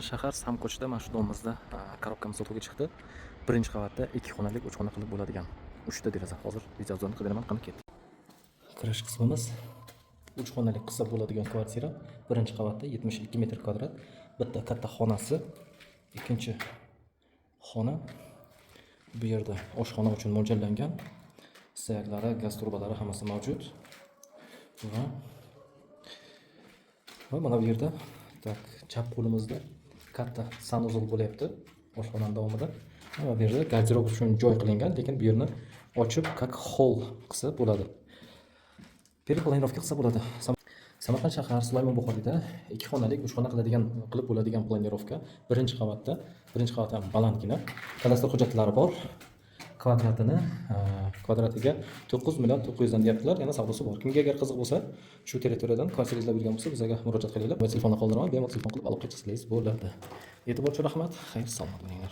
Shahar Samkochda mana shu domimizda korobkamiz sotuvga chiqdi. Birinchi qavatda 2 xonalik, 3 xona qilib bo'ladigan 3 ta deraza. Hozir videozni qidiraman, qani ketdi. Kirish qismimiz 3 xonalik qilsa bo'ladigan kvartira. Birinchi qavatda 72 metr kvadrat. Bitta katta xonasi, ikkinchi xona. Bu yerda oshxona uchun mo'ljallangan. Sayaklari, gaz turbalari hammasi mavjud. Va mana bu yerda chap qo'limizda katta sanuzol bo'lyapti oshxona davomida. Va bu yerda garderob uchun joy qilingan, lekin bu yerni ochib как hol qilsa bo'ladi. Planirovka qilsa bo'ladi. Samarqand shahar Sulaymon Buxoriyda 2 xonalik, 3 xona qilib bo'ladigan planirovka. Birinchi qavat ham balandgina. Kadastr hujjatlari bor. Kvadratiga 9 million 900 dan deyaptilar. Yana savdosi bor. Kimga agar qiziq bo'lsa, shu territoriyadan kvartira izlab yurgan bo'lsa, bizga murojaat qilinglar. Telefonni qoldiraman, bemalol telefon qilib aloqa qilsangiz bo'ladi. E'tibor uchun rahmat. Xayr, salomat bo'linglar.